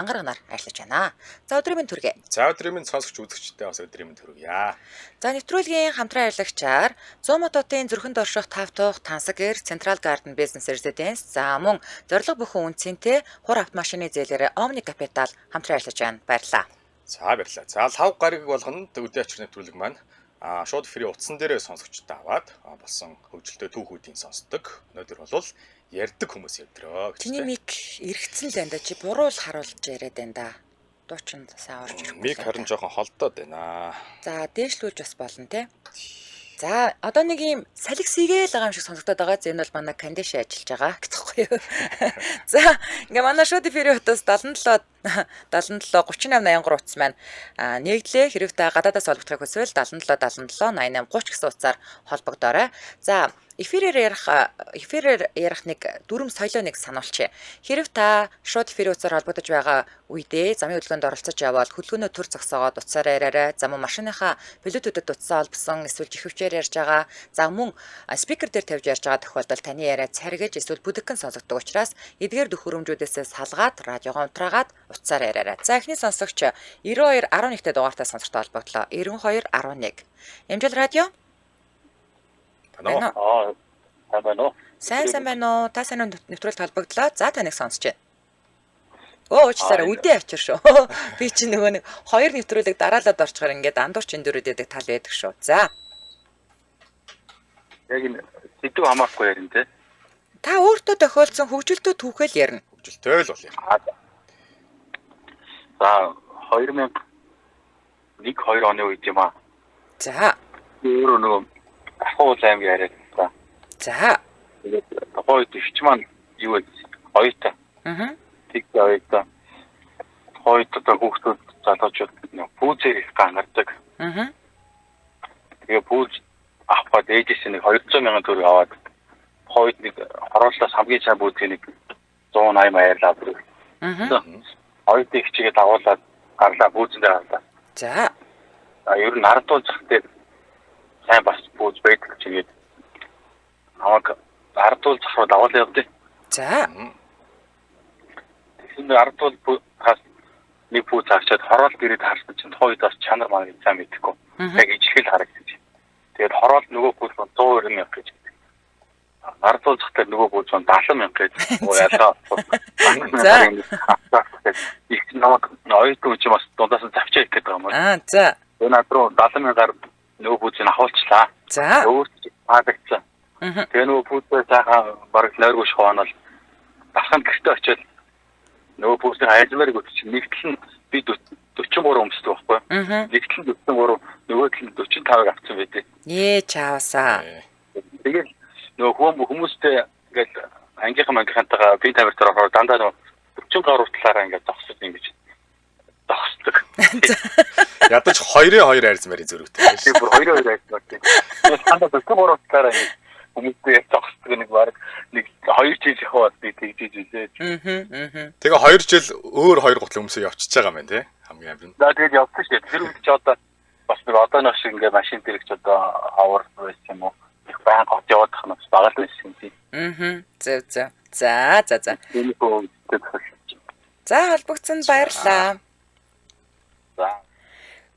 ангарганаар ажиллаж байна. За өдрийн мэнд хүргэе. За өдрийн мэнд сонсогч үзэгчтэй бас өдрийн мэнд хүргье. За нэвтрүүлгийн хамтран ажиллагчаар 100 мототын зүрхэнд орших тав тух Тансаг Air Central Garden Business Residence за мөн зорилго бүхэн үнцэнтэй хур автомашины зээлээр Omni Capital хамтран ажиллаж байна. Баярлалаа. За баярлалаа. За лав гариг болгонд өдөө очир нэвтрүүлэг маань шууд фри утсан дээрээ сонсогчтой аваад болсон хөгжилтэй түүхүүдийн сонсдог. Өнөөдөр бол ярьдаг хүмүүс явдраа гэж. Чиний мик эргэцэн л байна да чи буруу л харуулж яриад байна да. Дуучин сайн орж ирэхгүй. Мик харин жоохон холдоод байна. За дээшлүүлж бас болно те. За одоо нэг юм салхи сэгээл байгаа юм шиг сонсогдоод байгаа. Энэ бол манай кандиш ажиллаж байгаа гэхгүй юу. За ингээ манай шууд эфирийн хотоос 77 3883 утас маань нэгдлээ хэрэг та гадаадаас холбогдохыг хүсвэл 77 77 88 30 гэсэн утсаар холбогдоорой. За эфирээр ярих нэг дүрм соёлоо нэг сануулчих. Хэрэг та шууд эфирийн утсаар холбогдож байгаа үедээ замын хөдөлгөөнд оролцож явбал хөдөлгөөнөө төр зогсоогоод утсаараа яриарай. За мөн машиныхаа пилотүүдэд утсаа олбсон эсвэл жихвчээр ярьж байгаа. За мөн спикер дээр тавьж ярьж байгаа тохиолдолд таны яриа царгэж эсвэл бүдэгхэн сонсогддог учраас эдгээр төхөөрөмжүүдээс салгаад радиогоо унтраагаад утсаар яриарай. За эхний сонсогч 92 11-т дугаартай сонсогчтой холбогдлоо. 92 11. Эмжил радио? Байна. Сайн байна уу? Та сайн нэвтрүүлэлт холбогдлоо. За таныг сонсож байна. Уучлаарай, үдээ авчир шүү. Би чи нөгөө нэг хоёр нэвтрүүлэг дараалаад орчхоор ингээд андуурч эндүрээд байдаг тал байдаг шүү. За. Яг энэ сэдв хамаарахгүй ярина те. Та өөртөө тохиолдсон хөгжилтөө түүхэл ярина. Хөгжилтэй л бол ярина. За 2001-2 оны үед юм аа. За. Өөрөө нөгөө ахуул аймаг яриад та. За. Тэгээд тухайд өвч маань юу вэ? Хоёртай. Тэг хоёртай. Хоёртой хүүхдүүд залуучууд пүүзээр их гангардаг. Тэгээ пүүз авахад ээжээс нэг 200 мянган төгрөг аваад хоёрд нэг хорооллоос хамгийн сайн пүүзийг нэг 180 маярлаа бүрэг. Хоёрдын хичээгээ дагуулад гарлаа пүүзэндээ гарлаа. За. Ер нь ардуул захтай сайн бас пүүз байдаг чигээд намайг ардуул зах руу дагуулсан явдээ. За. Тэгэхээр ардуул хас нэг пүүз авчаад хороол гэрээд харсан чинь хоёрд бас чанар маань сайн мэдэхгүй. Яг ижлэхэл харагдаж. Тэгээд хороол нөгөө пүүз 120 мянга гэж. Ардуул захтай нөгөө пүүз 70 мянга гэж. Яалаа. За. Их намайг хоёрдын үчи бас дундаас нь завчаа их гэдэг юм аа. За. Энэ над руу 70 мянгаар нөгөө пүүзийг авахулчлаа. За. Өөрт таадагцсан. Тэгээ нөгөө пүүзээ сайхан бараг нойргүй шохоонол дахан гэртээ очиод нөгөө пүүзийг айлмаар гүтчих. Нэгтэл нь би 43 өмсдөг байхгүй. Нэгтэл нь 43, нөгөөдөл нь 45-ыг авсан байдээ. Чаавсаа. Тэгээд нөгөө хүмүүстэй ингээд ангийнхантайгаа би тамиртаар орохоор дандаа нөгөө 40 гаруй талаараа ингээд зогсож ингэж зогсдог. Ядаж 2-2 арьс марийн зөрөгтэй. Тийм бүр 2-2 арьс марийн. Дандаа 40 гаруй талаараа ингэж хүмүүстэй зогсдог нэг баг нэг 2 жил яваад би тэгжиж үлээ. Тэгээ 2 жил өөр 2 гутал өмсөө явчихж байгаа юм байна тий. Хамгийн амин. За тэгээд явсан шүү дээ. Тэр үед ч одоо бас нэг одооноос шиг ингээ машин дэрэгч одоо авар байсан юм уу? Их баян гот яваад тах нь багал байсан юм тий. Зөв. За. Энэ хөө За холбогдсон баярлаа. За.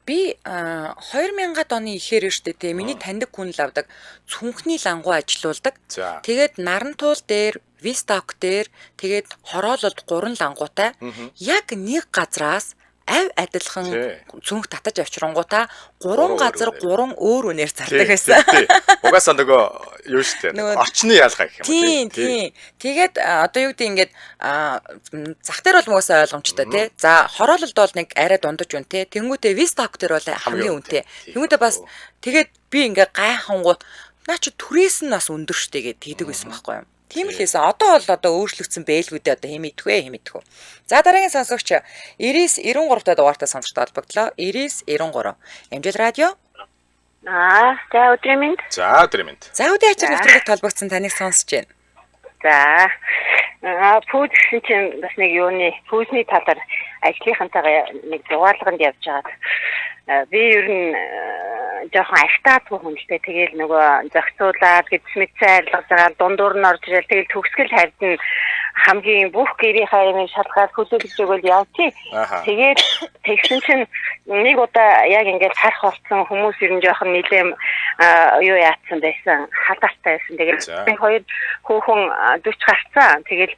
Би 2000-ад оны ихээр штэ те миний таньдаг хүн л авдаг цүнхний лангуу ажилуулдаг. Тэгээд Нарантуул дээр, Висток дээр тэгээд хороололд 3 лангуутай. Яг нэг газраас ав адилхан цүнх татаж авчрангуудаа 3 газар 3 өөр үнээр зардаг байсан. Угаасаа нөгөө юу штэ. Орчны ялгаа гэх юм. Тийм. Тэгээд одоо юу гэдэг ингээд зах дээр бол угаасаа ойлгомжтой тий. За хороололд бол нэг арай дундаж үн тий. Тэнгүүтээ Висток дээр бол хамгийн үнэтэй. Тэнгүүтээ бас тэгээд би ингээд гайхангууд наа чи түрээс нь бас өндөр штэ гэд тэгдэг байсан байхгүй юу. Тийм л хийсэн. Одоо бол өөрчлөгдсөн бэлгүүд одоо хэмэдэггүй. За дараагийн сонсогч 99 93 дугаартай сонсогчтой холбогдлоо. 99 93. Эмжил радио. За өдрийн мэнд. За өдрийн мэнд. За өдөр ачаал нэвтрүүлэгт холбогдсон таныг сонсож байна. За пүүз чинь бас нэг юуны пүүзний талаар ажлынхантайгаа нэг дугаарлаганд явж байгаад би ер нь жоохон ахтаадгүй хүн л дээ. Тэгээл нөгөө зохицуулаад гэд смитсээ арилгаж байгаа дундуур нь орж ирэл тэгэл төгсгөл харьд нь хамгийн бүх гэрийнхаа юм шалгаад хүлээлгэж өгөөл явтыг. Тэгээд тэгсэн чинь нэг удаа яг ингээд харах болсон хүмүүс ер нь жоохон нэлээд юу яатсан байсан, хадалтай байсан. Тэгээд хоёр хүүхэн 40 гарцсан. Тэгэл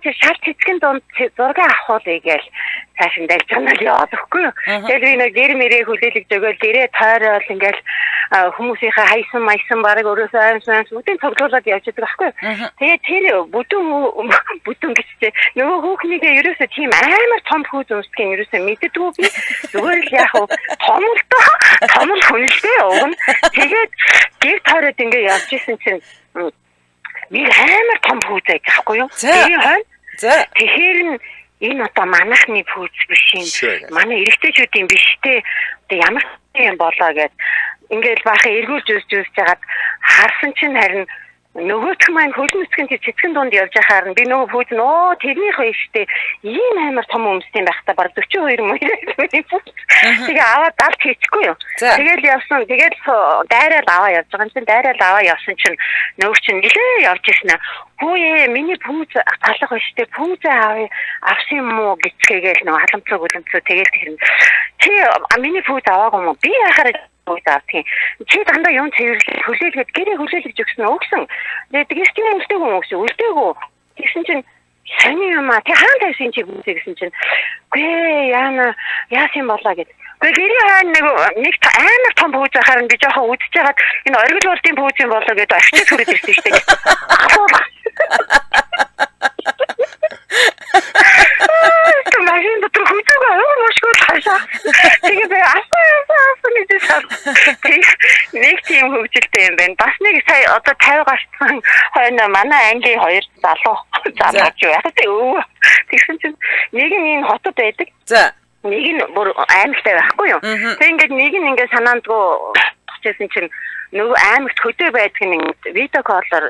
тэр шал цэцгэн донд зураг авахуулъя гээл цааш нь дайж байгаа нь яваад өгөхгүй юу. Тэгэл би нэг гэр мэрээ хүлээлгэж өгөөл гэрээ тойрол ингээл хүмүүсийнхээ хайсан майсан бараг өрөөсөө аимсан үдийн тоглоулаад явж байгаа байхгүй юу. Тэгээд тэр бүтэн гэжтэй нөгөө хүүхнийгээ ерөөсөө тийм амар том хүү зүсгэн ерөөсөө мэддэггүй би зүгээр л яг том л хүнэлтэй уг нь тэгээд гэр тойроод ингээ явж исэн чинь би амар том хүү зайж байхгүй юу. Тэгээд хойно тэгэхээр энэ одоо манайхны пүүз биш юм. Манай эрэгтэйчүүдийн биш те. Одоо ямар юм болоо гэд ингээл баахан эргүүлж үзэж жагаад харсан чинь харин нөгөөх маань хөлмөцгөн тэр цэцгэн дунд явж байхаар би нөгөө пүүз нөө тэрний хоёрштэй ийм амар том өмстэй байхдаа баг 42 мөр. Тэгээ аваад далд хийчихгүй юу. Тэгэл явсан. Тэгэл дайраад аваа явж байгаа юм чинь дайраад аваа явсан чинь нөгөө чинь нилээ явж ирсэн. Хөөе миний пүүз талах байштай пүүз авсан юм уу гэцгээгээл нөгөө халамцаг үлэмцүү тэгэл тэр чи миний пүүз аваагүй юм би яхаар үгүй чи дандаа юм цэвэрлэх хүлээлгээд гэрээ хүлээлгэж өгсөн өгсөн. Тэгээд тийм үлдээгүй юм өгсөн. Үлдээгүй. Тэгсэн чинь сони юм аа. Тэг хаан тавьсан чи бүгд гэсэн чинь үгүй яасан болоо гэд. Үгүй гэрээ хаан нэг амар том пүүз ахаар би жоохон үдчихэж хагаад энэ оргил болтын пүүз юм болоо гэд очиж хүрээд ирсэн шүү дээ. Машин дотор хүчээгүй уушгүй таашаа. Тэгээ би асаа нэг тийм хөвгөлтэй юм байна. Бас нэг сая одоо 50 гарсан хойно манай ангийн 2 залуу залууч яг тийм тэгсэн чинь нэг нь энэ хотод байдаг. За. Нэг нь бүр аймагтай байхгүй юу? Тэг ингээд нэг нь ингээд санаандгүй очижсэн чинь нөгөө аймагт хөдөө байдаг нь видео коллоор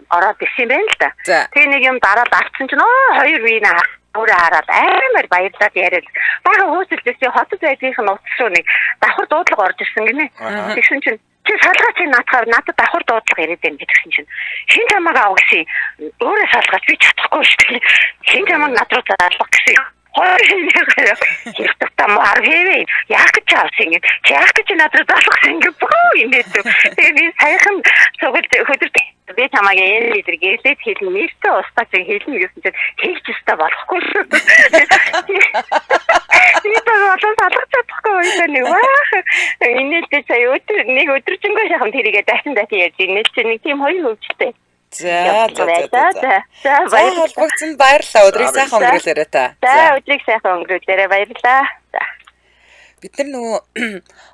ороод ирсэн байна л да. Тэгээ нэг юм дараад авцсан чинь хоёр вина өөрөө хараад амар баярлаад яриад бага хөөсөлдөөсөө хотод байдгийнх нь утас руу нэг давхар дуудлага орж ирсэн гинэ. Тэгсэн чинь чи салгаач наатахаар надад давхар дуудлага яриад байна гэдгсэн чинь хин чамааг авах гэсэн өөрөө салгаач би чадахгүй шүү дээ. Хин чамааг над руу заалах гэсэн Хилтата маар хэвээ яг ч авсан юм. Яг ч надад залах ингэ боо юм дээ. Тэгээ би саяхан цогт хөдөлт би чамаг энэ лидер гэлээд хэлнэ. Нэртэй устаа чи хэлнэ гэсэн чинь хэлж өстой болохгүй шүү. Би болоо залах чадахгүй юм нэг баах. Энэ л сая нэг өдрчөнгөө шахам тэрийгээ дахин ярьж ирнэ. Нэг тийм хоёр хөвчтэй. За баярлалаа. Баярлалаа. Өдрийг сайхан өнгөрүүлээрэй та. За өдрийг сайхан өнгөрүүлээрэй. Баярлалаа. За. Бид нар нөгөө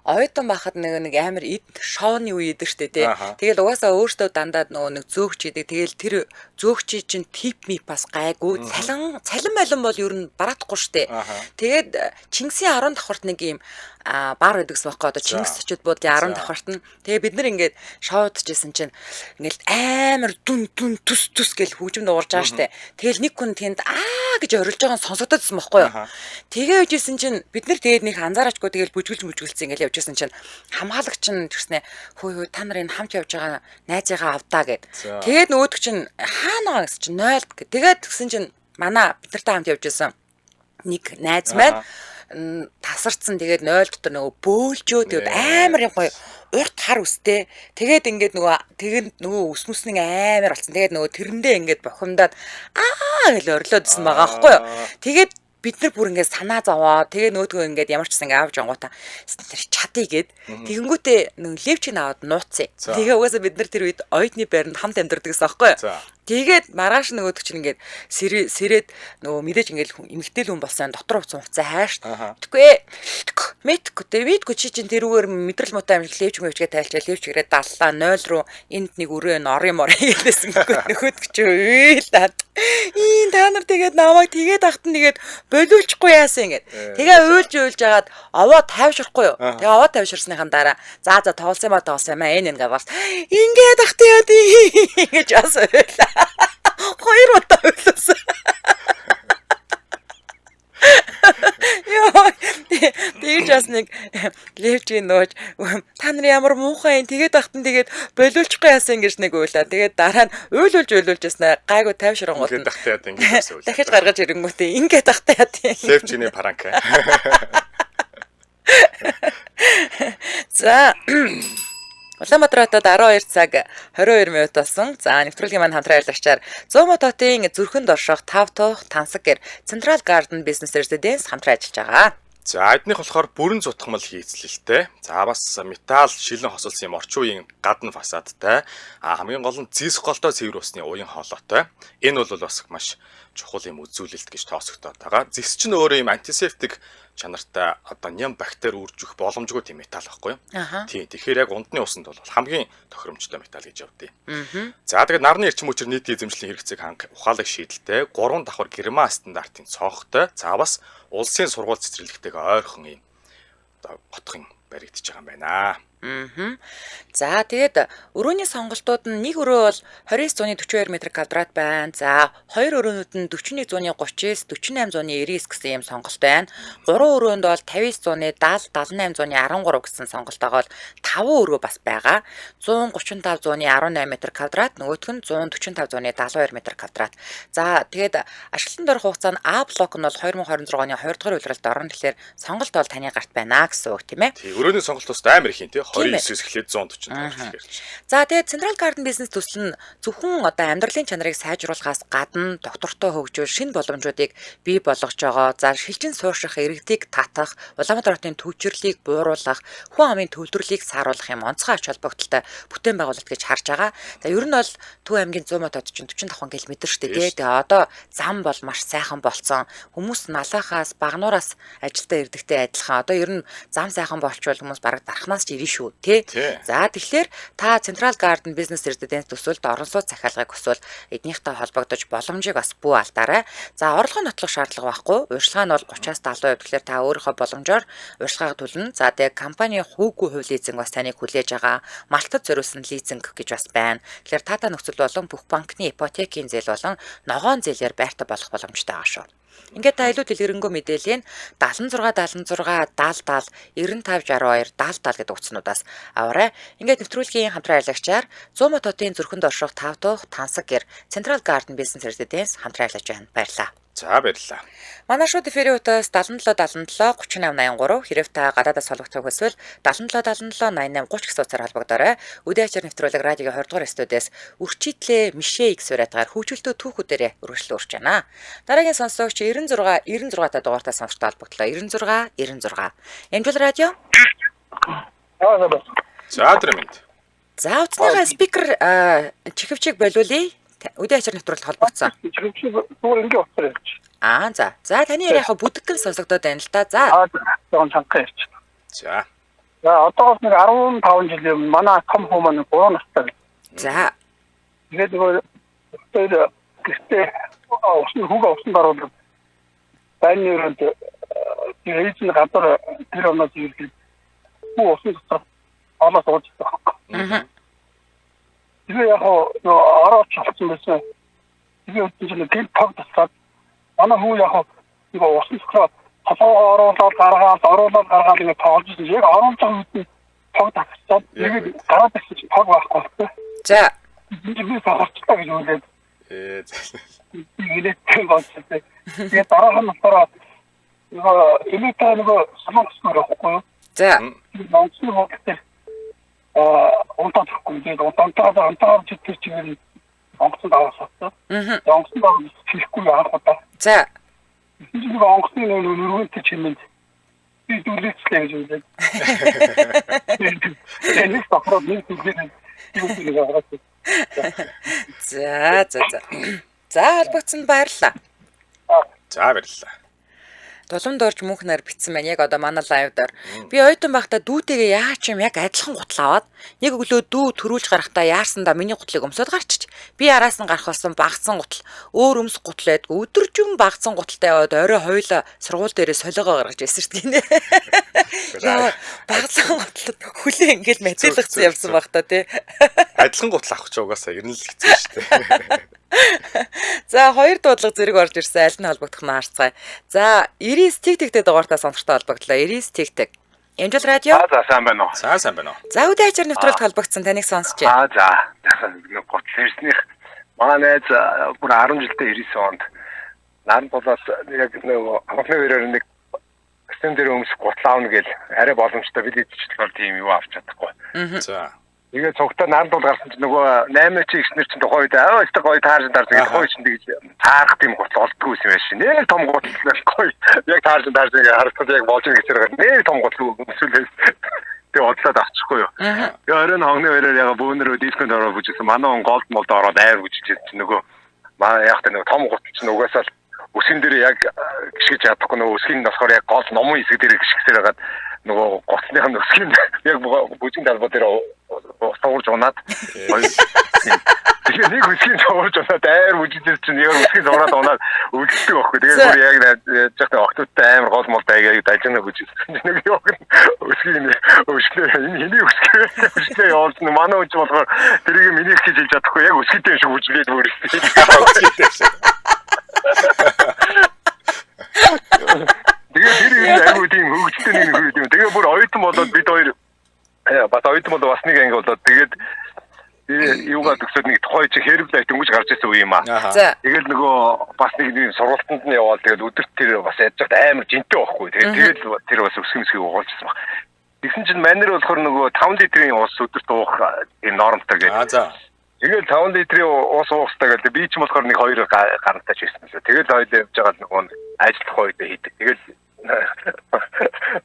оюутан байхад нэг амар эд шоуны үе идэг штэ тий. Тэгэл угаасаа өөртөө дандаа нөгөө нэг зөөгч идэг. Тэгэл тэр зөөгчий чинь тип мип бас гайгүй. Цалин байлан бол ер нь бараадахгүй штэ. Тэгээд Чингисийн 10 давхарт нэг юм бар байдагс байхгүй одоо Чингис очиод буудлын 10 давхарт нь тэгээ бид нар ингээд шоудчихсэн чинь ингээд амар дүн түс гэл хөгжим дуулж байгаа штэ. Тэгэл нэг хүн тэнд гэж орилж байгаа нь сонсогдоодсэн байхгүй юу. Тэгээ үжсэн чинь бид нар тэгээд нэг анзаарачгүй тэгэл бүжгэлцэн ингээд явжсэн чинь хамгаалагч нь тэрснэ хөөе та нарын хамт явж байгаа найзыгаа авдаа гэд. Тэгээд нөгөөдөг чинь хаана байгаа гэсэн чинь 0 гэд. Тэгээд тэгсэн чинь манай бид нартай хамт явжсэн нэг найз маань тасарцсан тэгээд 0 дотор нөгөө бөөлжөө тэгээд амар юм гоё урт хар үстэй тэгээд ингээд нөгөө ус мүснэг амар болсон тэгээд нөгөө тэрэндээ ингээд бохимдаад гэж орлоодсэн байгаа байхгүй юу тэгээд бид нар бүр ингээд санаа зовоо тэгээ нөгөөдгөө ингээд ямар ч гэсэн ингээд авч ангуута тэр чадъя гэд тэгэнгүүтээ нөгөө левчийг аваад нууцсан тэгээ угаасаа бид нар тэр үед оюутны байранд хамт амьдардаг гэсэн байхгүй юу тэгээд маргааш нөгөөдөг чинь ингээд сэрээд нөгөө мэдээж ингээд эмгтэл хүн болсон дотор уцсан уцаа хайш тэггүй мэдгүй чи чинь тэрүүгээр мэдрэл муутай амжилт левч мөвчгээ тайлчаа левчгээрээ даллаа 0 руу энд нэг өрөө ор юм гэлээсэн нөгөөдөг чи үйл та нар тэгээд намайг тэгээд ахтан тэгээд болиулчихгүй яасан ингээд тэгээ уйлж жагаад овоо тайвшрахгүй юу тэгээ овоо тайвширсныхан дараа за тоолсон юм аа энэ гаваас ингээд ахтаа яа гэж асууя хоёр удаа ойлсон ёо Тэгж бас нэг левжийн нууж та нар ямар муухай юм тэгээд ахтан тэгээд болиулчихгүй яасан гэж нэг уйлаа. Тэгээд дараа нь уйлуулж яснаа гайгүй тайвшрангууд. Ингээд тахтаад ингэж байсан. Дахиж гаргаж ирэнгүүтээ ингээд тахтаад тийм. Левжиний пранк. За Улаанбаатар хотод 12 цаг 22 минут болсон. За нэвтрүүлгийн маань хамтран ажиллагчаар 100 мототын зүрхэнд орших 5 тух тансаг гэр Central Garden Business Residence хамтран ажиллаж байгаа. За эднийх болохоор бүрэн зутгамал хийцлэлтэй. За бас металл шилэн хосолсон юм орчин үеийн гадна фасадтай. Хамгийн гол нь зис голтой цэвэр усны уян хоолойтой. Энэ бол бас маш чухал юм үзүүлэлт гэж тооцогдоод байгаа. Зис чинь өөрөө юм антисептик чанартай одоо ням бактери үржих боломжгүй тийм металл байхгүй юу? Тийм. Тэгэхээр яг ундны усанд бол хамгийн тохиромжтой металл гэж явдیں۔ За тэгээд нарны эрчим хүчээр нийт эзэмшлийн хэрэгцээг ухаалаг шийдэлтэй 3 давхар герман стандартын цонхтой. За бас улсын сургууль цэцэрлэгтэйгээ ойрхон юм одоо хотхон баригдаж байгаа юм байна. За тэгээд өрөөний сонголтууд нь нэг өрөө бол 29.42 м2 байна. За хоёр өрөөнүүд нь 41.39, 48.99 гэсэн юм сонголт байна. 3 өрөөнд бол 59.70, 78.13 гэсэн сонголт байгаа бол 5 өрөө бас байгаа. 135.18 м2, нөгөөх нь 145.72 м2. За тэгээд ашиглалтанд орох хугацаа нь А блок нь бол 2026 оны 2 дугаар улиралд орно. Тэгэхээр сонголт бол таны гарт байна гэсэн үг тийм ээ. Тийм өрөөний сонголт бас амар их юм тий. 29-с эхлээд 145 хэлж. За тэгээд Central Garden Business төсөл нь зөвхөн одоо амьдралын чанарыг сайжруулахаас гадна доктортой хөгжүүл шинэ боломжуудыг бий болгож байгаа. За шилжин суурших иргэдийг татах, Улаанбаатар хотын төвчрлийг бууруулах, хүн амын төвлөрлийг сааруулах юм онцгой ач холбогдолтой бүтээн байгуулалт гэж харж байгаа. За ер нь бол Төв аймгийн 100 мотод чинь 45 км шүү дээ. Тэгээ одоо зам бол маш сайхан болцсон. Хүмүүс налахаас багнуураас ажилдаа ирдэгтэй адилхан. Одоо ер нь зам сайхан болчвол хүмүүс бараг дарахнаас ч ирнэ шүү тий. За тэгэхээр та Central Garden Business Residence төсөлд орон сууц захиалгыг хүсвэл эднийхтэй холбогдож боломжийг бас бүү алдаарай. За орлого нотлох шаардлага байхгүй. Урьдчилгаа нь бол 30-аас 70% тэгэхээр та өөрийнхөө боломжоор урьдчилгааг төлнө. За тэгээ компани хүүгүй хувь лизинг бас таныг хүлээж байгаа. Малтад зориулсан лизинг гэж бас байна. Тэгэхээр та нөхцөл болон бүх банкны ипотекийн зээл болон ногоон зээлээр байртай болох боломжтой байгаа шүү. Ингээд та илүү дэлгэрэнгүй мэдээллийн 76 76 70 70 95 62 70 гэдэг утаснуудаас аваарай. Ингээд нэвтрүүлгийн хамтран ажиллагчаар 100 мототын зүрхэнд орших 5 тух тансаг гэр Central Garden Business Residence хамтран ажиллаж байна. Баярлалаа. За баярлалаа. Манай шууд эфирийн утас 77 77 38 83 хэрэг та гадаадас холбогдох хүсвэл 77 77 88 30 гэсэн утсаар холбогдорой. Үдээ ачаар нэвтрүүлэг радиогийн 20 дугаар студиэс үрчитлээ Мишэ X сураатгаар хөгжүүлтөө түүхүүдээр үргэлжлэн урж байна. Дараагийн сонсогч 96 та дугаартаа сонсогчтой холбогдлоо. 96 96. Эмжил радио. За тэрмэнд. За утасныхаа спикер чихвчийг болиулъя. Үдээ ачаар нэвтрүүлэлт холбогдсон. Зүгээр ингэ утсаар ярьж. За. За таны яриа яг бүдгэн сонсогдоод байна л да. За. Тэгвэл чанга ярьж. За. За одоогоос нэг 15 жилийн манай том хүү маань 3 настай. За. Тэгээд нөгөө гэртээ усан даруул байрны өрөөнд эзэн гадар тэр оноо зүйрлээ. Хүү усан дотор олоос ууж байгаа. Тэгээ яг нөө орооч болсон байсан. Тэгээ үтэн чинь гэл тог тасаад манай хүү яг нөгөө усан дотор толгоо оруулаад гаргаад ингэ тоолж ирсэн. Яг оруулж байгаа үед тог тасаад тэгээд гараад ирсэн чинь тог байхгүй болсон. За. Би сахарчлаа гэж үлээд. Илээтэй болсон. Тэгээд дараа нь болохоор нөгөө илээтэй нөгөө самгасан байхгүй. За. Монсын хогтой онтоохгүй тэгээд онтоо чигтэр чигээр онгоцон даваасаа. Онгоцон даваа хийхгүй яах вэ? За. Би онгоцны нөрөөтэй чимэнд би дүлээцлээ гэж үзээд. Энэ стохроо нэг дүлээ юу гараад. За. За холбогдсон баярлалаа. За баярлалаа. Тулам дорж мөнхнөр битсэн байна. Яг одоо манай лайв дээр. Би ойтон байхдаа дүүтэйгээ яач юм яг адилхан гутал аваад нэг өглөө дүү төрүүлж гарахтаа яарсандаа миний гутлыг өмсөд гарчиж. Би араас нь гарах болсон багцсан гутал. Өөр өмс гутал байдг. Өдөржин багцсан гуталтай яваад орой хоёлаа сургууль дээрээ солиогоо гаргаж ирсэн шүү дээ. Яа багцсан гутал хүлээ ингээл мэдээлэгдсэн явсан байх та тий. Адилхан гутал авах ч угаасаа ер нь л хэцүү шүү дээ. За хоёр дуудлага зэрэг орж ирсэн. Аль нь холбогдох нь харцгаая. За 99 тэг-тэгтэй дугаартаа сонирхтой холбогдлоо. 99 тэг-тэг. Эмжил радио. За сайн байна уу? Сайн байна уу? За үдэ ачаар нэвтрүүлэлт холбогдсон таныг сонсч байна. За нэг гутал ирснийх манай найз бүр 10 жилдээ 99 онд наран болоод яг нэг анхны өрөөр нэг стен дээр өмсөх гутал аавна гэл арай боломжтой бид идчихлээр тийм юу авч чадахгүй. За. Тэгээ цогтой наран дул гарсан чинь нөгөө 8 чи ихснэр чинь тухай үед өстө гоё таарж гэдэг тухай чинь тэгж таарах тийм гутал олдгүй юм байна шин. Нэг том гутал гоё яг таарж ингээ харагдаад яг болж байгаа гэсээр нэг том гутал өмсүүлээс тэгээ одлоод авчихгүй юу. Тэгээ оройн хогны өрөөр яг бүүнөрөө дисконд ороо бүжсэн манай он голд молд ороод айр бүжиж чинь нөгөө манай яг нэг том гутал чинь угаасаа үсгэн дээр яг гიშгэж чадахгүй нөгөө үсгийн болохоор яг гол номын хэсэг дээр гიშгсээр хагаад нөгөө гоцны үсгийн яг бүжин талбай дээр уурж унаад тэгээ нэг үсгийн уурж унаад айр бүжижсэн чинь яг үсгийн зураад унаад үлддэг байхгүй. Тэгээ бүр яг жахтай октодтай амар гол молтой яг дажина бүжижсэн. Нэг яг үсгийн өшнөө энэ үсгээ явуулсан манай үуч болохоор тэрийг миний их хийж чадахгүй яг үсгийтэй шиг бүжиглээд бүрсэн. Тэгээ тэр юм айгуу тийм хөвгөлтэй нэг хөвгөл юм. Тэгээ бүр оюутан болоод бид хоёр бас оюутан болоод бас нэг анги болоод тэгээд юугаа төгсөөд нэг тухай чи хэрвлээ дөнгөж гарч ирсэн үе юм аа. Тэгээд нөгөө бас нэг сургалтанд нь яваад тэгээд өдөрт тэр бас яаж ч амар жинтэй байхгүй. Тэгээд тэр бас өсгөмсгийг уулзсан баг. Тэгсэн чинь манер болохоор нөгөө 5 литрийн ус өдөрт уух тийм нормтой гэдэг. Тэгээд 5 литрийн ус уухстай гэдэг би ч болохоор нэг 2 гарантаж ирсэн лээ. Тэгээд хоёул явж байгаа нөгөө ажиллах үед хийдэг. Тэгээд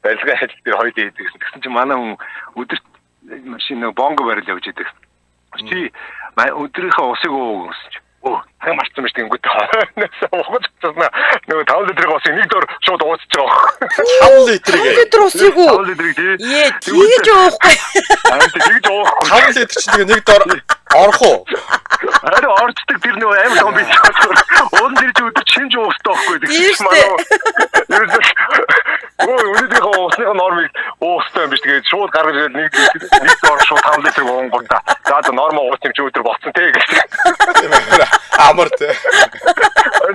байлгаа ажил дээр хоёул хийдэг. Тэгсэн чинь манай хүн өдөрт машин нэг бонго барил явж идэг. Чи өдрийнхөө усыг ууг гэсэн чинь цаг марцсан биш тэнгүүт уугаж цаснаа нөгөө 5 литрийн усыг нэг дор шууд ууцж байгаа. 5 литрийг 5 литр усыг уу? 5 литрийг тий. Тэгж уухгүй. Тэгж уухгүй. 5 литр чинь тэгээ нэг дор орох уу? Арай орчдөг тэр нөгөө амар том биш. Уун дээр чи өдөр чинж уустай байхгүй гэсэн манай. Өнөөдрийнхөө усны нормыг уустай юм биш тэгээд шууд гаргаж ирээд нэг дор шууд 5 литр уунгуудаа. За норм уус юм чи өдөр болцсон те гэсэн. Амар те.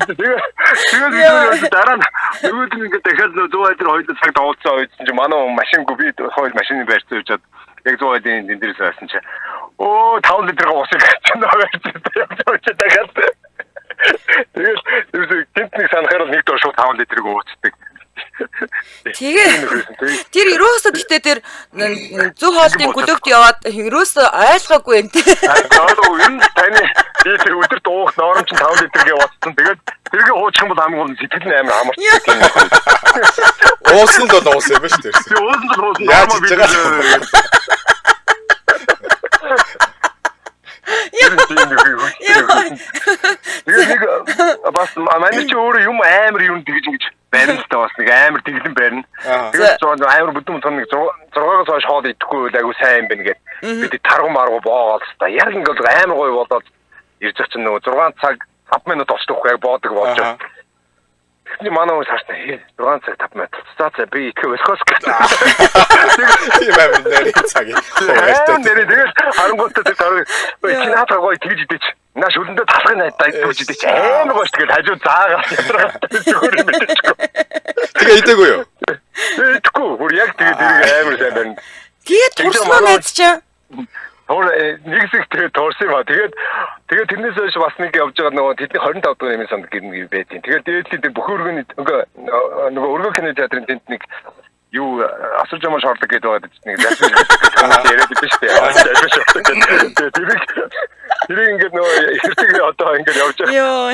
Тэгээд дараа нь нөгөөд нь ингээд дахиад 100 литр хоёул цаг давуулсан үйдсэн чи манай машингүй би хоёул машины байрцаа яваад яг 100 литрийн дээрээс байсан чи 5 литрийн усыг явж дахиад тэгээд тэнцнийг санахаар нэг дор шууд 5 литрийг ууцдаг. Тэгээ тэр ерөөсөө гэтээ тэр зөв хоолтын гөлөгт яваад ерөөсөө ойлгоогүй юм тий. Ер нь таны тэр өдөрт уух норм чинь 5 литргээ ууцсан. Тэгээд тэргээ уучих юм бол хамгийн гол нь сэтгэл нь амар амарч. Уусан л бол уусан юм ба шүү дээ. Тэгээ уусан л уусан. Яаж хийж байгаа. Тэгээд нэг бас манай чи өөрөө юм амар юм тэгж ингэж баримттай бас нэг амар тэглэн барина. Тэгээд амар бүдүүн тон нэг 6-аас хойш хоол идэхгүй л айгу сайн юм байна гэд бид тарган маргу боогоол та яг ингэ амар гоё болоод ирж байгаа чинь нөгөө 6 цаг 5 минут болчихдохгүй яг боодог болж байгаа. Тэгний манай хүмүүс хааштай 6 цаг 5 минут. За би итгэв өсгөөс гэж. Тийм амар нэрийн цаг. Тэгээд харангуйтай тэр кинатаа гоё тэгж идэж. Наа шүлэндээ талхын найдаа идэж идэж амар гоё тэгэл хажуу заагаа зүгээр юм мэдээчгүй. Тэгээ идэгүй юу? Идэхгүй. Бүр яг тэгээд амар сайн байна. Тэгээд турснаа найдчаа. Тор нэг зэг тэгээд туурсан юм аа. Тэгээд тэрнээс хойш бас нэг явж байгаа нөгөө тэдний 25 дугаар юмсан гэрнэ байдیں۔ Тэгээд дээдлийн бүх өргөний нөгөө өргөө кино театрын тэнд нэг юу асууж ямар шорлог гэдэг байгаа нэг яриад байдаг шүү дээ. Тэр ингээд нөгөө ихэрчээ одоо ингээд явж байгаа.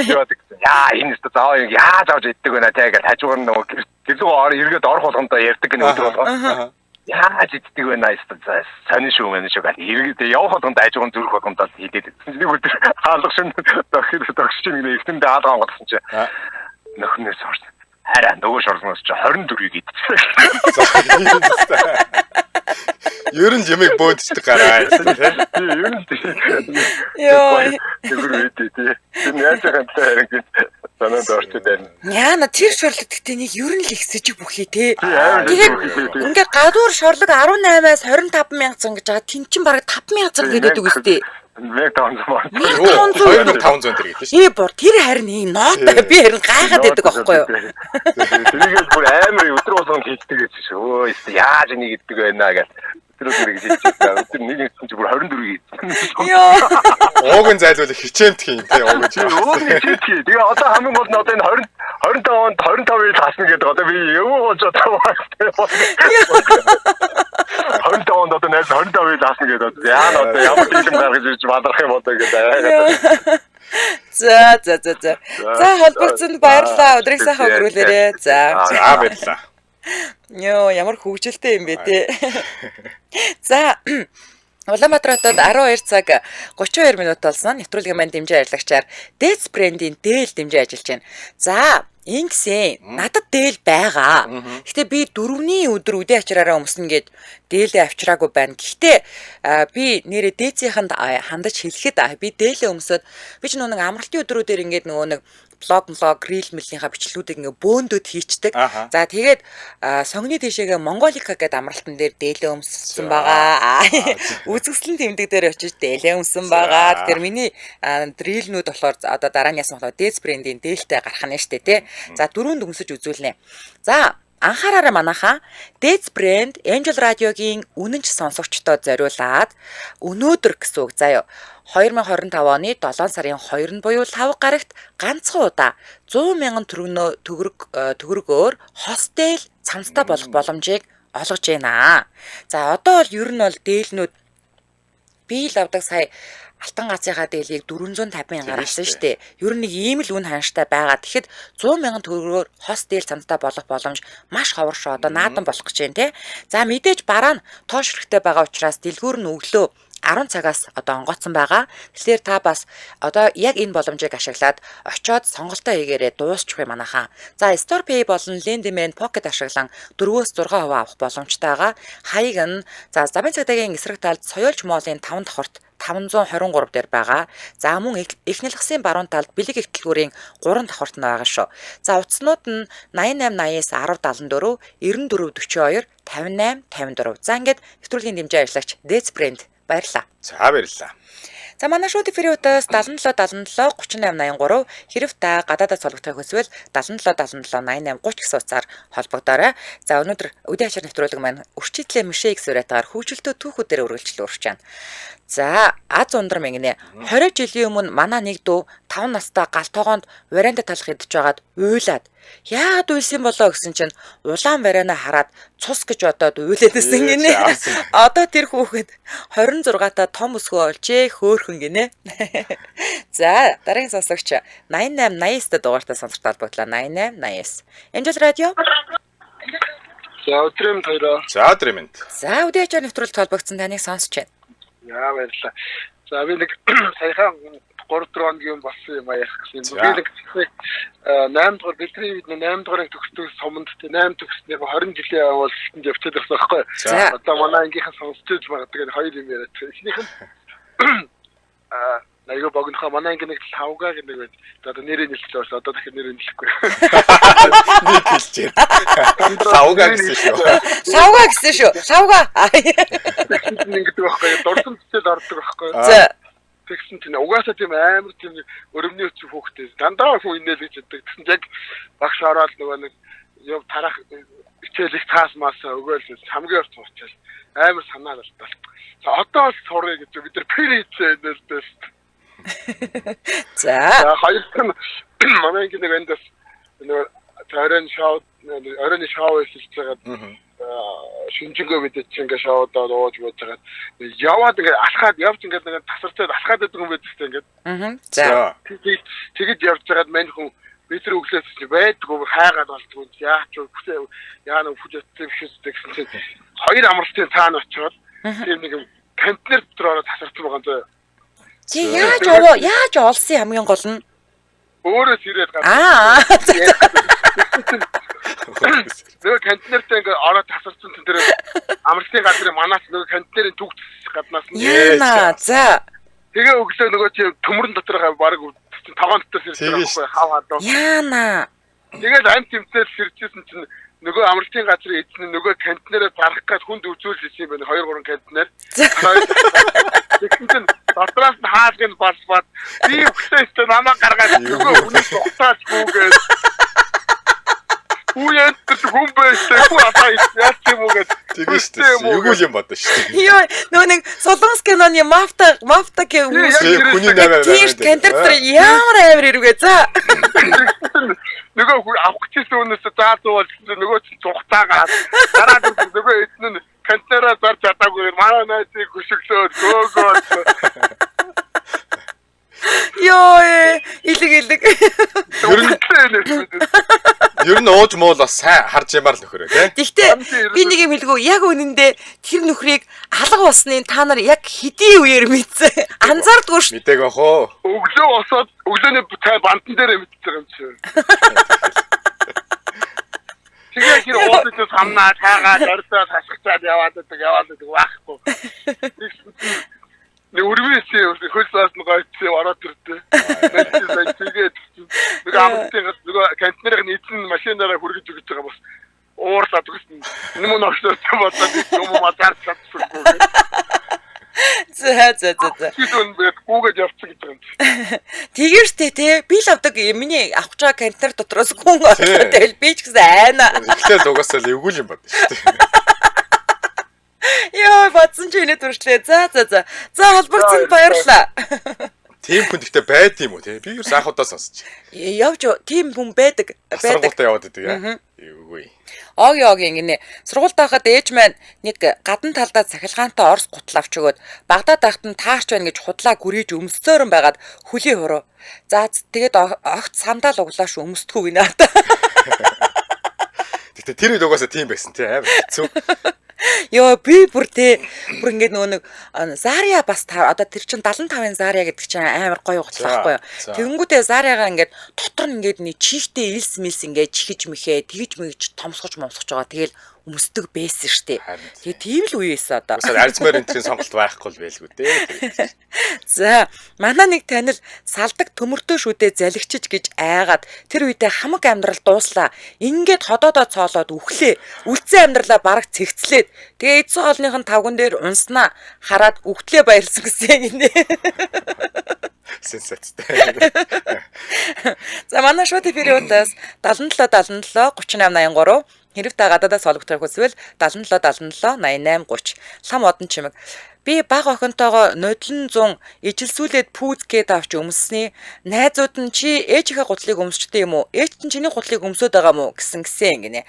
Яа энэ өстө заа яаж авч иддэг вэ наа тэгээд хажуугаар нөгөө гэрлүү эргээд орох болгондоо ярьдаг гэнэ өдөр болгоо. Яаж иддэг вэ наа өстө сонин шүү мэн шүү гал эргээд явах болгондоо хажуугаар зүрх болгондоо хийдээд. Нэг өдөр хаалга шин догч чинь нэг ихтэндээ хаалга онгоцсон чи нөхнөөс орсон. Хараа нөгөө шорлоноос чи 24-ийг идчихсэн. Ер нь ямиг бөөдчдөг гараа. Ер нь Йоо. тэр үедээ тий. Тэр яаж байгаа юм санаад орчод байна. Яна тэр шорлог гэхдээ нэг ер нь л ихсэж бүхий те. Тэгээд Ингээ гадуур шорлог 18-аас 25 мянга зан гэж байгаа. Тэн чин бараг 5 мянга зан гэдэг үстэй. 1500 баа. 2500 төгрөг гэдэг шүү. Бүр тэр харин ийм ноот би харин гайхаад байдаг аахгүй юу? Тэрийгээс бүр амар өдөр болгон хийдэг гэсэн шүү. Өө яаж энийг иддэг байна гэж. Тэр үнийг хийчихсэн. Тэр нэг юм чи бүр 24 хийсэн. Йоо. Ууг нь зайлуул хичээнд хийн тий ууг нь. Ууг нь хийчихээ. Тэгээ одоо хамгийн гол нь одоо энэ 25 онд 25-ыг таасна гэдэг. Одоо би юу болж байгаа вэ? 25 онд одоо найз 25-ыг таасна гэдэг. Яа одоо ямар фильм гаргаж ирж мадрах юм одоо гэдэг. За. За холбогцсонд баярлалаа. Өдрийг сайхан өнгөрүүлээрэй. За. Баярлалаа. Йоо, ямар хөвгөлтэй юм бэ те. За. Улаанбаатар хотод 12 цаг 32 минут болсон. Нэвтрүүлгийн маань дэмжээ ажиллагчаар Dets брэндийн дээл дэмжээ ажиллаж байна. За, ингэсэн. Надад дээл байгаа. Гэхдээ би 4-ний өдөр үдээ ачраараа өмснө гэд дээлээ авчраагүй байна. Гэхдээ би нэрээ Dets-ийнхэнд хандаж хэлэхэд би дээлээ өмсөд би ч нэг амралтын өдрүүдээр ингээд нөгөө нэг блог, рил мэлнийхээ бичлүүдийг ингээ бөөндөд хийчдэг. За тэгээд сонгоны тийшээгээ Монголика гэдэг амралтан дээр дээлээ өмссөн байгаа. Үзэсгэлэн тэмдэг дээр очиж дээлээ өмссөн байгаа. Тэгэхээр миний дрилнүүд болохоор одоо дарааныас нь болохоор Dets брэндийн дээлтэй гарах нь штэ тий. За дөрөнд өмсөж үзүүлнэ. За анхаараарай манайхаа Dets брэнд Angel радиогийн үнэнч сонсогчдод зориулаад өнөөдөр гэсэн үг заяа 2025 оны 7 сарын 2-нд буюу 5 гарагт ганцхан удаа 100,000 төгрөгөөр хостел цамцтай болох боломжийг олгож байна. За одоо бол ер нь бол дээлнүүд би л авдаг сая Алтан гацынхаа дээлийг 450,000 гаргасан шүү дээ. Ер нь нэг ийм л үн ханштай байгаа. Тэгэхэд 100,000 төгрөгөөр хостел цамцтай болох боломж маш ховор шүү. Одоо наадан болох гэж байна те. За мэдээж бараа нь тоош хэрэгтэй байгаа учраас дэлгүүр нь өглөө 10 цагаас одоо онгоцсон байгаа. Тэгэхээр та бас одоо яг энэ боломжийг ашиглаад очиод сонголтоо хийгээрээ дуусчих юм манайхаа. За Store Pay болон Lendman Pocket ашиглан 4-6% авах боломжтой байгаа. Хаяг нь за замын цагдаагийн эсрэг талд Соёлж Молын 5 давхарт 523 дээр байгаа. За мөн эхнэл хасын баруун талд бэлэг ихтлгүүрийн 3 давхарт нь байгаа шүү. За утаснууд нь 8880-аас 1074, 9442, 5854. За ингээд нэвтрүүлгийн дэмжээ ажиллагч Dets брэнд баярлаа. За баярлалаа. За манай шууд эфирийн утас 77 77 3883 хэрв та гадаадаас холбогдохыг хүсвэл 77 77 88 30 гэсэн утсаар холбогдоорой. За өнөөдөр үдийн ачаар нэвтрүүлэг маань өрчидлээ мишэйг сураатаар хөгжилтөө түүхүүдээр үргэлжлэл өргөж байна. За аз ундар мэгнэ 20 жилийн өмнө манай нэг дүү 5 настай галтоогоонд варанда талах идэж байгаад уйлаад яагаад уйлсан болоо гэсэн чинь улаан варана хараад цус гэж бодоод уйлаад байсан гинэ. Одоо тэр хүүхэд 26-та том өсгөө олжээ хөөхөн гинэ. За дараагийн сонсогч 8889-д дугаартай сонсогчтой холбогдлоо 8889. Angel Radio. За өдрийн баяраа. За өдрийн мэнд. За үдээ ачаар нэвтрүүлэлт холбогдсон таныг сонсч байна. Яа баярлалаа. За би нэг саяхан 3-4 хоногийн болсон юм ярих гэсэн. Би нэг 8 дугаар бидний үед 8 дугаарыг төгсдөг суманд 8 төгснөөр 20 жилийн явуулалтанд явчихад байсан байхгүй. Одоо манай ангийнхан сонсч магадгүй энэ хоёр юм яриад. Эхнийх нь Найго богинохоо манай анги нэг 5га гэдэг байд. Одоо нэрээ нэлж байгаа. Одоо дахин нэрээ нэлэхгүй. Нэг хэлчихээ. 5га гэсэн шүү. 5га гэсэн шүү. 5га. Ингэдэг байхгүй. Дурсан цэцэл ордог байхгүй. За тэгсэн чинь угаасаа тийм амар тийм өрөмний өчиг хөөхтэй. Дандаа хүн инээл гэж яддаг. Тэгсэн яг багш ороод нөгөө нэг юм тарах хичээлийг цаас маасаа өгөөл хамгийн орц уучаал амар санаа болтол. За одоо л сурыг гэж бид нар перицээ нэрдээс. За хоёрхан манай ингэ нэг эндээс нөгөө оройн шоу хийж байгаа. Шинжэнгөө бид чинь ингээ шоудаа дууж байж байгаа. Яваад ингээ алхаад явж ингээ нэг тасарчаад алхаад байдаг юм байдаг ингээ. За тэгэж явж байгаад мань хүн бид нар өглөөс чи байдгүй хайгаад болдгоо яач вэ яа нэг хүчтэй биштэй гэсэн чинь хоёр амралтын цаана очиод тийм нэг контейнер дотор ороод тасарсан байгаа зөө. чи яаж олсон хамгийн гол нь Өөрөөс ирээд Аа нөгөө контейнертэй ингээ ороод тасарсан тэр амралтын газрын манаас нөгөө контейнерын түгц гаднаас нь Яна. За. тэгээ өглөө нөгөө чи төмөрн дотороо баг тогоон дотор сэрсэн байхгүй хав хадуу. Яна. Тэгээд амт тэмцэл сэржсэн чинь нөгөө амралтын газрын эзэн нөгөө контейнерээ зарах гэж хүнд үзүүлсэн юм байна. 2 3 контейнер. Тэгсэн чинь дотроос нь хаалгын балбаад би өглөөс намаа гаргаад нөгөө хүнээс ухтааж гүгээд Үеэд хүн байстай хүн атаа яац юм уу гэж тэгвэ шүү дээ. Юу юм бодно шүү дээ. Йоо, нөгөө нэг Солонгос киноны мафта гэх хүмүүс хүний наваа. тийм контактер ямар амир ирвэ. За. Нөгөө авах гэсэн үнээс заазуул нөгөө чинь цухтаагаад дараа нь нөгөө эзэн нь контейнераа зарж чадаагүй манай найзыг хөшөглөөд гөөгөө. Йоо, илэг. Ер нь ууж муул бас сайн харж ямаар л нөхөрөө тий. Гэхдээ би нэг юм хэлгүү яг үнэндээ тэр нөхрийг алга болсныг та нар яг хэдийн үеэр мэдсэн. Анзаардгүй шүү. Мэдээг бах уу. Өглөө босоод өглөөний тай бандан дээр мэдчихэж байгаа юм чи. Тэгээ хэр уудаж самнаа тайгаад ордоо тасгацаад яваад байдаг байхгүй. Нэг үрвээсээ хөлсөөс нь гойцоо ороод ирдэ. Тэгээд нэг амттай нөгөө контейнерын эзэн машинаараа хүргэж өгч байгаа бас уурлаад өгсөн. Энэ мөн оршуулсан болоод юм мазаар чадчихгүй. За. Тэгвэл би гүүгээд явчих гэж байна. Тэгэр штэ тий. Би л авдаг миний авах чаа контейнер дотроос хүн орлоо. Тэгэл би ч гэсэн айна. Тэгтэл угаасаа л эвгүй юм бодно шүү дээ. Йоо, бацсан ч инээ төршлээ. За. Холбогдсон баярлаа. Тийм хүн ихтэй байд юм уу тий? Би юу сайхуудаа сонсч. Явж тийм хүн байдаг. Сургуультаа яваад байдаг яа. Эвгүй. Огийн гинэ. Сургуульд байхад ээж маань нэг гадна талдаа цахилгаантай орс гутал авч өгөөд Багдад байхад нь таарч байна гэж худлаа гүрийж өмсцөөрөн байгаад хөлийн хуруу. За тэгээд огт сандаал углааш өмсдгүү гинэ. Гэтэ тэр үед угаасаа тийм байсан тий амар хэцүү. Йоо би бүр ингээд нөгөө нэг Заря бас одоо тэр чин 75-ын Заря гэдэг чинь амар гоё ухтлаа байхгүй юу. Тэгэнгүүтээ Зарягаа ингээд дотор нь ингээд нэг чихтэй илс мэлс ингээд чихэж мэхээ тэгж томсгож байгаа. Тэгэл өмсдөг байсан штэ. Тэгээ тийм л үеэс одоо. Арзмаар энтрийн сонголт байхгүй л байлгүй дээ. За, манай нэг танил салдаг төмөртөө шүдээ залгичиж гэж айгаад тэр үедээ хамаг амьдрал дууслаа. Ингээд ходоодоо цоолоод үхлээ. Үлдсэн амьдралаа бараг цэгцлээд. Тэгээ эцэг хоолныхын тавган дээр унснаа хараад үхтлээ баярлсан гэсэн гинэ. Сенсацтай. За, манай шууд эфирээс 77 3883 Хэрэг та гадаадаас олгох хүсвэл 77 88 30 лам одон чимэг. Би баг охинтойгоо нодлон 100 ижилсүүлээд пүүз гээд авч өмссний найзууд нь чи ээжийнхээ гутлыг өмсчтэй юм уу? Ээж нь чиний гутлыг өмсөд байгаа мó гэсэн гинэ.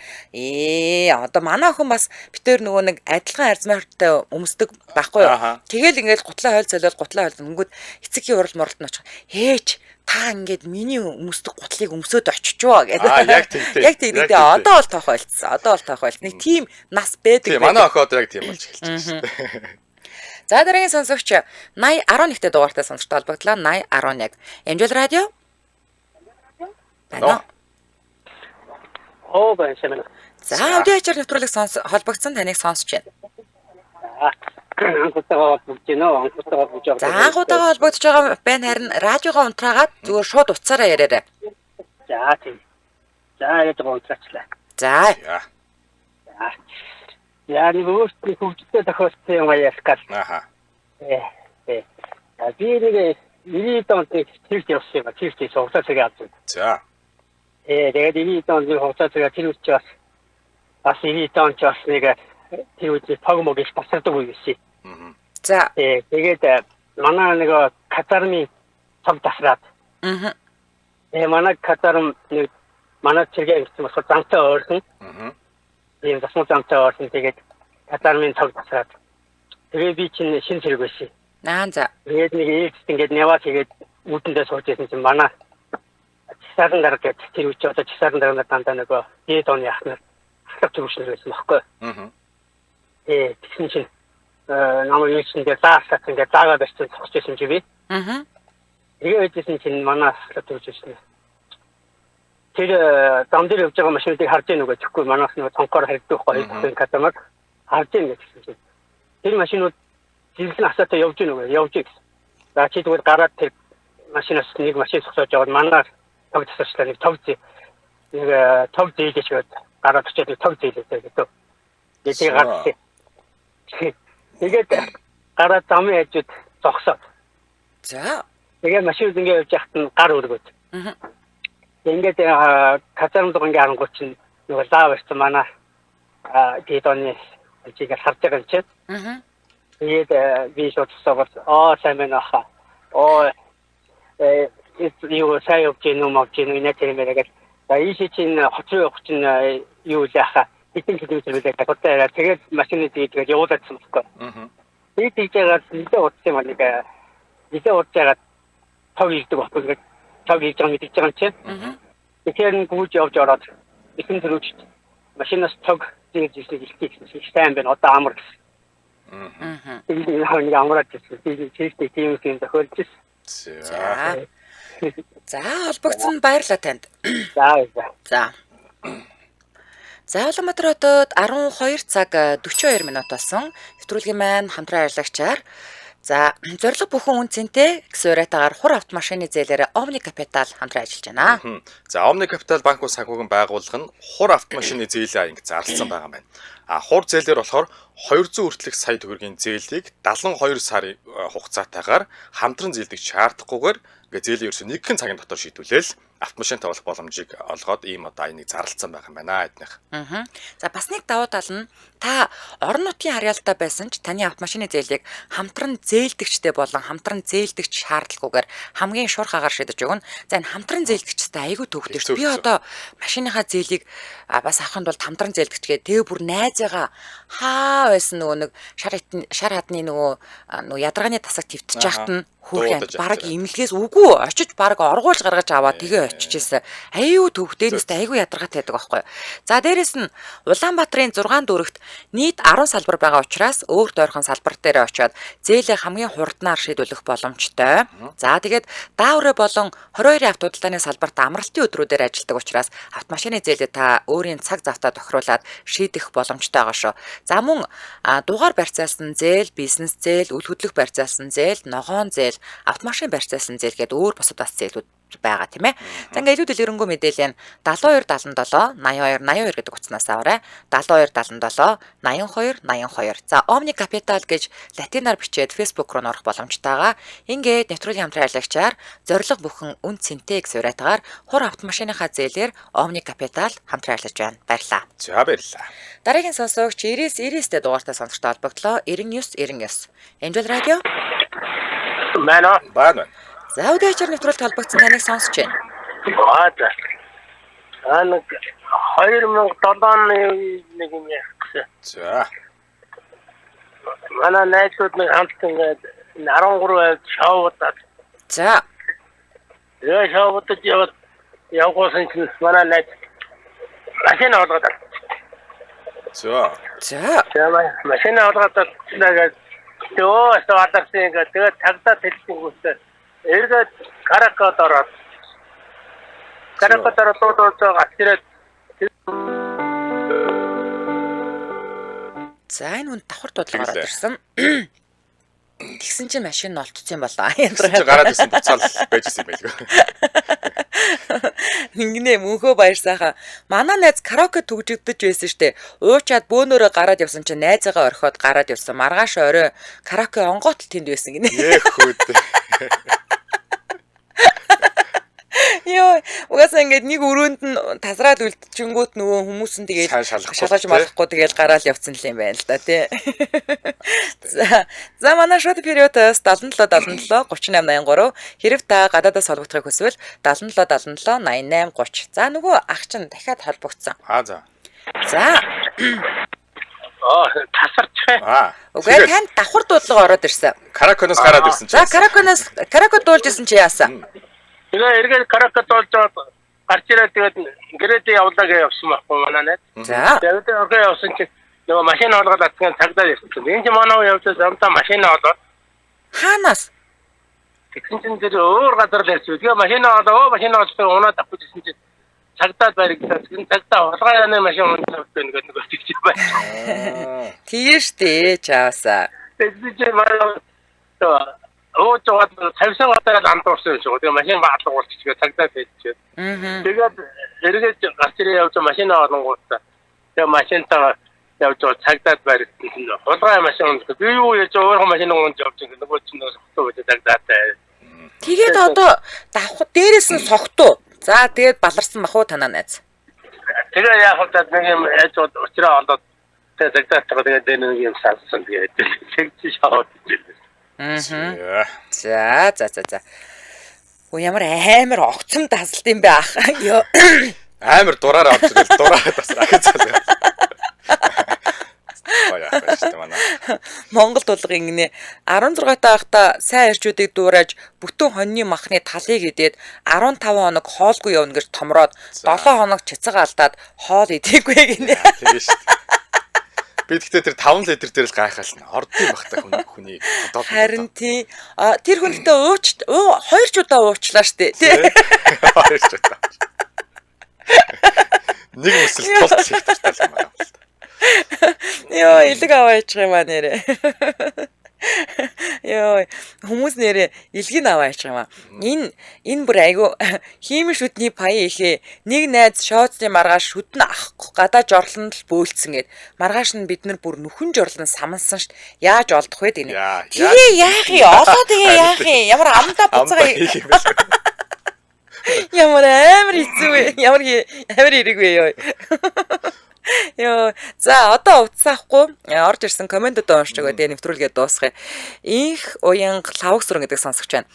Одоо манай охин бас битээр нөгөө нэг адилхан арзмаартай өмсдөг байхгүй юу? Тэгэл ингээд гутлаа хойл өнгөд эцэгхийн урал моролд нь очих. Ээж та ингээд миний өмсдөг гутлыг өмсөд очичоо гэдэг. Яг тийм одоо бол тоохойлцсон. Нэг тийм нас байдаг. Тийм манай охин одоо яг тийм болж эхэлж байна. За дараагийн сонсогч 8011-т дугаартай сонсогч холбогдлоо 8011. Эмжил радио. Байна. Байна. За аудио ачаар нэвтрүүлэг холбогдсон таныг сонсож байна. Анхуутайгаа холбогдож байгаа байна харин радиогоо унтраагаад зүгээр шууд уцаараа яриарай. За тийм. За яаж унтраачлаа. За. Яа нэг өөртөө хөгжөлтэй тохиолдсон юм аяаскал. Би нэг 90 онд тэр явсан юм. Тэр хугацаа цагаа авсан. За. Тэгээд 90 онд хугацаа цагаа тэр үуч бас 90 онд ч бас нэг тэр үуч погмог их тасардаг үе байсан. За. Тэгээд манай нэг казармын цог тасраад. Манай казарм манай цэгээ гэсэн бас замтай ойрхон. Тийм засмал замтай орсон тэгээд казармын цог тасраад. Тэгээд би чинь шинэ зэрэг байсан. За. Тэгээд нэг ээлжид ингээд яваад тэгээд үүдэндээ сууж байсан чинь манай чисарын дарга гэж тэр үуч одоо чисарын дарга дандаа нөгөө дээд оны ахнаар хатаг зүгшнэр байсан байхгүй. Тэгсэн чинь намайг юучлээ заасаа ингээд заагаад очиж сууж байсан чи би. Тэгээд үжсэн чинь манай хатаг зүгшнэр. тэр зам дээр явж байгаа машинуудыг харж яах нүгэ тэгэхгүй манаас нэг цонхоор харагдах байхгүй катамаг харж яах гэсэн чинь тэр машинууд зилхэн асаатаа явж нүгэ явж гэсэн. За чи тэгвэл гараад тэр машинаас нэг машин сухсаж яваад манаас тав засачлаа нэг тав зээлж гараад очиад тав зээлээ гэдэг. Тэгээд гараад тэгээд гараад замын хажууд зогсоод. За. Тэгээд машин ингэ явж яхад нь гар өргөд. Ингээд казармд ингээ харангуй чинь нөгөө лав ирсэн манай дидоны чигээр харж байгаа юм чинь. Тэгээд би шоцсоогоо сайн байна хаа. Юу сайн явж гин юм авч гин нэ тэрмээгээд ийшээ чинь хоцроо явах чинь юу яаха хэдэн километр байлаа готаа тэгээд машины тэгээд явуулаадсан байхгүй. Тэгээд тийжээгээр нэлээ утсан юм нэг нэлээ утж байгаа тав ирдэг байхгүй. Тав ирж байгаа мэдчихэж байгаа юм чинь. Тэгэхээр гүйж явж ороод ихэнх төрөж машинаас тог зээж ирсэн их сайн байна одоо амар гэсэн. Тэгээд нэг амраад ирсэн. Тэгээд тийм юм тохиолж ирсэн. За холбогдсон баярлалаа танд. За. За Улаанбаатар хотод 12 цаг 42 минут болсон. Нэвтрүүлгийн маань хамтран ажиллагчаар за зорилго бүхэн үнцэнтэй гисуурайтаагаар хур автомашины зээлээр Omni Capital хамтран ажиллаж байна. За Omni Capital банк ус санхүүгийн байгууллага нь хур автомашины зээлийн анги зарласан байгаа юм байна. Хур зээлээр болохоор 200 хүртэлх сая төгрөгийн зээлийг 72 сарын хугацаатайгаар хамтран зээлдэг шаардахгүйгээр ингээ зээлийн ерөөсөө нэгэн цагийн дотор шийдвүлээл автомашин тавуулах боломжийг олгоод ийм одоо айныг зарласан байгаа юм байна эднийх. За бас нэг давуу тал нь та орон нутгийн харьяалтай байсан ч таны автомашины зээлийг хамтран зээлдэгчтэй болон хамтран зээлдэгч шаардлагагүйгээр хамгийн шуурх агаар шийдэж өгнө. За энэ хамтран зээлдэгчтэй айгүй төвхтэй шүү. Би одоо машиныхаа зээлийг бас авахын тулд хамтран зээлдэгчгээ тэгээ бүр найзаагаа хаа байсан нөгөө нэг шар хадны нөгөө ядаргааны тасаг твтж яхад нь хүүхэн баг имлгээс үгүй очиж баг оргуулж гаргаж аваад тэгээ очижсэн. Аюу төвхтэйнээс айгүй ядаргаатай байдаг байхгүй. За дээрэс нь Улаанбаатарын 6 дүүрэгт нийт 10 салбар байгаа учраас өөр дойрхон салбар дээр очиод зээлээ хамгийн хурднаар шийдвэрлэх боломжтой. За тэгээд дааврэ болон 22-ын автоудалдааны салбарт амралтын өдрүүдээр ажилладаг учраас автомашины зээлээ та өөрийн цаг завтаа тохируулаад шийдэх боломжтой байгаа шүү. За мөн дугаар барьцаалсан зээл, бизнес зээл, үл хөдлөх барьцаалсан зээл, ногоон зээл, автомашин барьцаалсан зээл гэдэг өөр бусад бас зээлүүд байгаа тийм ээ. За ингээ илүү дэлгэрэнгүй мэдээлэл нь 72 77 82 82 гэдэг утаснаас аваарай. 72 77 82 82. За Omni Capital гэж латинаар бичээд Facebook руу орох боломжтойгаа. Ингээд нэвтрүүлгийн хамтран ажиллагчаар зорилго бүхэн үн цэнтэй гисуурайтаагаар хур автомашиныхаа зээлээр Omni Capital хамтран ажиллаж байна. Баярлалаа. За баярлалаа. Дараагийн сонсогч 99-тэй дугаартай сонсогчтой холбогдлоо 99. Angel Radio. Байна. За өдөөчөр нэвтрүүлэлт холбогдсон таныг сонсож байна. Нэг 2007 оны нэг юм яасан. За. Манай найзууд нэг хамт ингээд 13 шоудад. За. Шоудад явуулсан чинь манай найз машин олгоод. За. Машин олгоод тэгээд адарсан ингээд тэгээд тагтаа тэлсэн үстэй. Эргээд Каракад ороод гацраад за энэ хүн давхар дуудлага ороод ирсэн. Тэгсэн чинь машин нь олдсон юм болоо. Гараад ирсэн буцаал байж ирсэн байлгүй. Ингэнэ мөнхөө баяр сайхан. Манай найз караоке төгжигдэж байсан штэ. Уучаад бөөнөрөө гараад явсан чинь найзаагаа орхиод гараад явсан. Маргааш орой караоке онгоотл тэнд байсан гинэ. Ехүүд. Йоо, угаасаа ингээд нэг өрөөнд нь тасраад үлдчихэнгүүт нөгөө хүмүүс нь тэгээд шалгаж малахгүй тэгээд гараал явцсан л юм байна л да тий. За манай шууд периодоос 77 3883 хэрэг та гадаадаас холбогдохыг хүсвэл 77 88 30. За нөгөө ах чинь дахиад холбогдсон. За. тасарч. Угаа танд давхар дуудлага ороод ирсэн. Караконоос гараад ирсэн чи. За караконоос дуулж ирсэн чи яасан? Тэгээ эргээд каракот болж гарч ирээд тэгээд гэрээд явлаа гэж явсан байхгүй манай найз. За. Тэгээд окей явсан чи нөгөө машин олгоод атсан цагдаа ирсэн. Энэ чи манай явж замтаа машин олоод. Хаанаас? Тэгсэн чинь тэр өөр газар л ирсэн. Тэгээ машин олоод унаад авчихсан чи цагтаад баригдаад энэ цагтаа хулгай яаны машин унтах гэдэг нэг өчөж байна. Тэгээ штэ чаасаа. Тэгж манай жоод тавьсан удаад андуурсан шүү. Тэгээ машин баадлага болчихгүй цагтаад байжээ. Тэгээд эргээд гарч ирээ явж машинаа олонгууд тэгээ машинтаа явж цагтаад баригдсан. Хулгай машин унтах. Би юу яаж өөрөө машин унтаж явж байгаа нөгөө чинь согтуу гэж цагтаатай. Тэгээд одоо давхад дээрээс нь согтуу. За тэгээд баларсан бах уу танаа найз. Тэгээ яах вэ нэг юм яаж уучраа олоод тэгээ цагтаатайгаа тэгээд нэг юм салсан тэгээд тэгж шаваад ирлээ. За. Оо ямар амар огцом тасалт юм бэ ах. Йоо. Амар дураар авч ирэл дураа тасраа гэж залгаа. Монгол дулгын гинэ 16 таахта сайн ирчүүдийг дуурайж бүтэн хоньны махны талыг идээд 15 хоног хоолгүй явна гэж томроод 7 хоног цэцэг алдаад хоол идээгүй гинэ. Тэгээ шүү. Би тэгтээ тэр 5 литр дээр л гайхаална. Ордын бахтай хүний. Харин тий. Тэр хүнтэй хоёр ч удаа уучлаа штэ. Тий. Хоёр ч удаа. Нэг өсөл тулт шигтэй юм байна. Йоо, илэг аваачих юм аа нэрэ. Йоо, хүмүүс нэрэ илгийг аваачих юм аа. Энэ бүр айгу хиймэн шүтний паяа ихээ. Нэг найз шооцны маргааш шүтэн авахгүй гадаа жорлонд л бөөлцсөн гэд. Маргааш нь бид нар бүр нүхэн жорлон самансан шít. Яаж олдох вэ гинэ. Тэгээ яах юм? Олоо тэгээ яах юм? Ямар амдаа буцаага. Ямар амар хэцүү вэ? Ямар хэрэг вэ ёо. Йоо, за одоо уцсаахгүй орж ирсэн комментод уншиж байгаа дээ нэвтрүүлгээ дуусгая. Инх уян лавг сүрэн гэдэг сонсогч байна.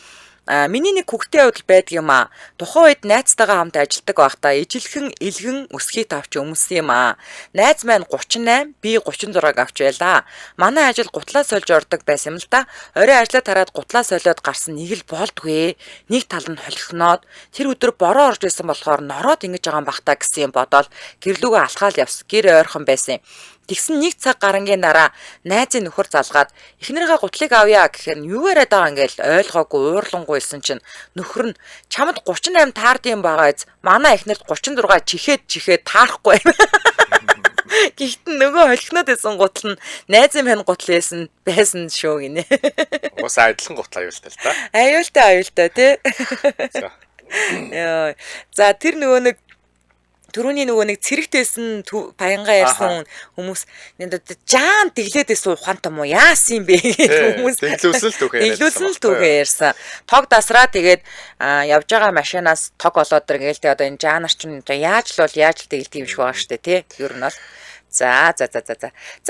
Миний нэг хүүхдийн хувьд байдаг юм аа. Тухайн үед найзтайгаа хамт ажилладаг байхдаа ижилхэн илгэн өсгий тавч өмсөн юм аа. Найз маань 38, би 36-г авч байлаа. Манай ажил гутлаа сольж ордог байсан юм л да. Орой ажлаа тараад гутлаа солиод гарсан нэг л болдгүй. Нэг тал нь холихноод тэр өдөр бороо орж исэн болохоор нороод ингэж байгаа юм бахтаа гэсэн юм бодоод гэрлүүгөө алхаал явсан. Гэр ойрхон байсан юм. Тэгсэн нэг цаг гарангийн дараа найзын нөхөр залгаад эхнэрийнхээ гутлыг авъя гэхээр нь юу яриад байгаа ингээл ойлгоогүй уурлангуйсэн чинь нөхөр нь чамд 38 таардсан байгаа эз манай эхнэрт 36 чихээд таарахгүй. Гэхдээ нөгөө холихноод байсан гутал нь найзын мань гутал байсан шүү гинэ. Уус адилхан гутал аюултай л да. Аюултай тий. Яа. За тэр нөгөө түрүүний нөгөө нэг цэрэгтэйсэн баянгаа ярьсан хүмүүс жаан тэглээдээс ухаантай мó яасан юм бэ хүмүүс тэглүүлсэн л түүгээ ярьсан. Тог дасраа тэгээд явж байгаа машинаас тог олоод иргээл тэгээд одоо энэ жаанар чинь яаж л тэгэлдэг юм шиг байгаа штэ тий. Ер нь бол За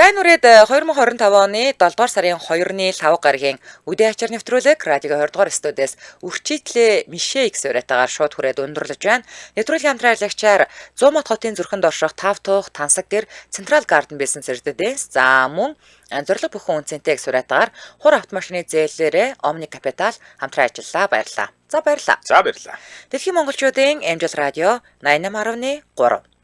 энэ үрээд 2025 оны 7 дугаар сарын 2-ны 5 гарагийн үдээ ачаар нэвтрүүлэг радио 20 дугаар студиэс үрчийтлээ Мишэ X уриатаагаар шууд хүрээд өндөрлөж байна. Нэвтрүүлгийн хамтран ажиллагчаар 100 мот хотын зүрхэнд орших 5 тух тансаг дээр Central Garden Business Residence за мөн зорилго бүхэн үнцэнтэй X уриатаагаар хур автомашины зээлээрээ Omni Capital хамтран ажиллаа. Баярлалаа. За баярлалаа. За баярлалаа. Дэлхийн монголчуудын Амжилт радио 88.3